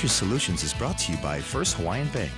Future Solutions is brought to you by First Hawaiian Bank.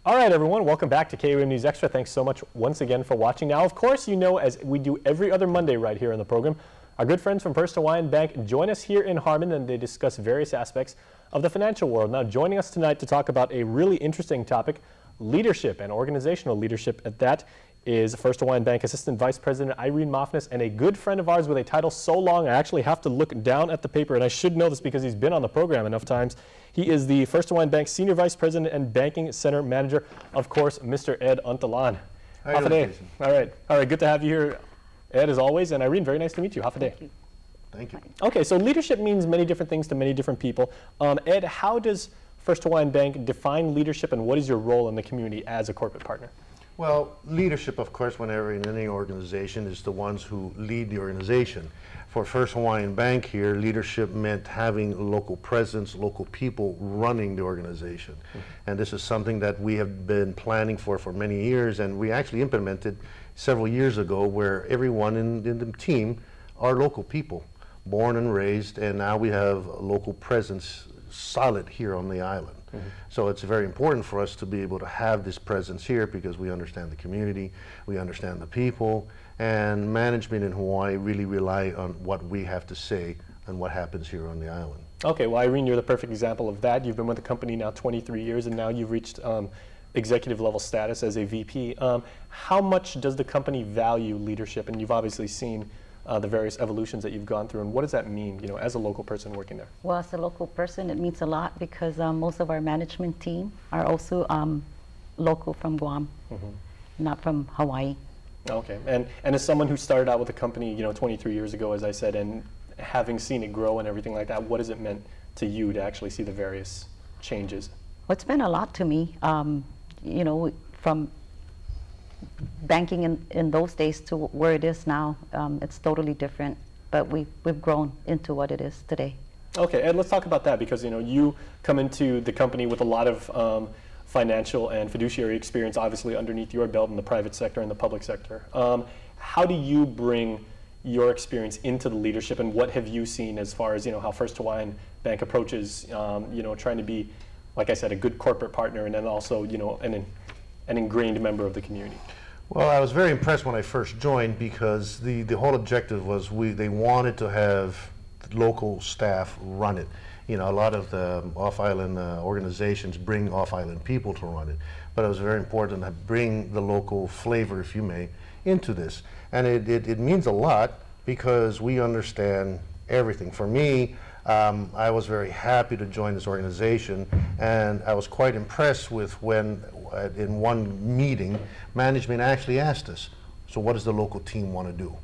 All right, everyone, welcome back to KUAM News Extra. Thanks so much once again for watching. Now, of course, you know, as we do every other Monday right here on the program, our good friends from First Hawaiian Bank join us here in Harmon, and they discuss various aspects of the financial world. Now, joining us tonight to talk about a really interesting topic, leadership and organizational leadership at that, is First Hawaiian Bank Assistant Vice President Irene Moffness, and a good friend of ours with a title so long I actually have to look down at the paper, and I should know this because he's been on the program enough times. He is the First Hawaiian Bank Senior Vice President and Banking Center Manager, of course, Mr. Ed Untalan. Half a day. All right, good to have you here, Ed, as always, and Irene, very nice to meet you. Half a day. Thank you. Thank you. Okay, so leadership means many different things to many different people. Ed, how does First Hawaiian Bank define leadership, and what is your role in the community as a corporate partner? Well, leadership, of course, whenever in any organization, is the ones who lead the organization. For First Hawaiian Bank here, leadership meant having local presence, local people running the organization. And this is something that we have been planning for many years, and we actually implemented several years ago, where everyone in the team are local people, born and raised, and now we have a local presence solid here on the island. So it's very important for us to be able to have this presence here because we understand the community, we understand the people, and management in Hawaii really rely on what we have to say and what happens here on the island. Okay, well, Irene, you're the perfect example of that. You've been with the company now 23 years, and now you've reached executive level status as a VP. How much does the company value leadership? And you've obviously seen the various evolutions that you've gone through, and what does that mean, you know, as a local person working there? Well, as a local person, it means a lot because most of our management team are also local from Guam, not from Hawaii. Okay, and as someone who started out with the company, you know, 23 years ago, as I said, and having seen it grow and everything like that, what has it meant to you to actually see the various changes? Well, it's been a lot to me, you know, from banking in those days to where it is now. It's totally different, but we've grown into what it is today. Okay, Ed, let's talk about that because, you know, you come into the company with a lot of financial and fiduciary experience, obviously, underneath your belt in the private sector and the public sector. How do you bring your experience into the leadership, and what have you seen as far as, you know, how First Hawaiian Bank approaches, you know, trying to be, like I said, a good corporate partner, and then also, you know, an ingrained member of the community? Well, I was very impressed when I first joined because the whole objective was they wanted to have local staff run it. You know, a lot of the off-island organizations bring off-island people to run it, but it was very important to bring the local flavor, if you may, into this. And it means a lot because we understand everything. For me, I was very happy to join this organization, and I was quite impressed with when, in one meeting, management actually asked us, so what does the local team want to do?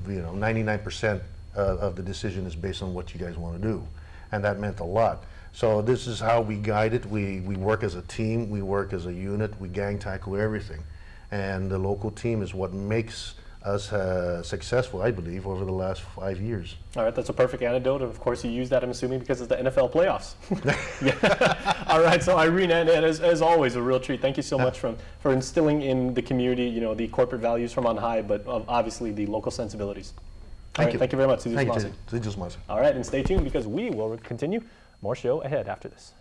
You know, 99% of the decision is based on what you guys want to do, and that meant a lot. So this is how we guide it. We work as a team, we work as a unit, we gang tackle everything, and the local team is what makes us successful, I believe, over the last 5 years. All right, that's a perfect anecdote. Of course, you use that, I'm assuming, because it's the NFL playoffs. Yeah. All right, so Irene, and as always, a real treat. Thank you so much for instilling in the community, you know, the corporate values from on high, but obviously the local sensibilities. Thank you. Thank you very much. Thank you. All right, and stay tuned because we will continue. More show ahead after this.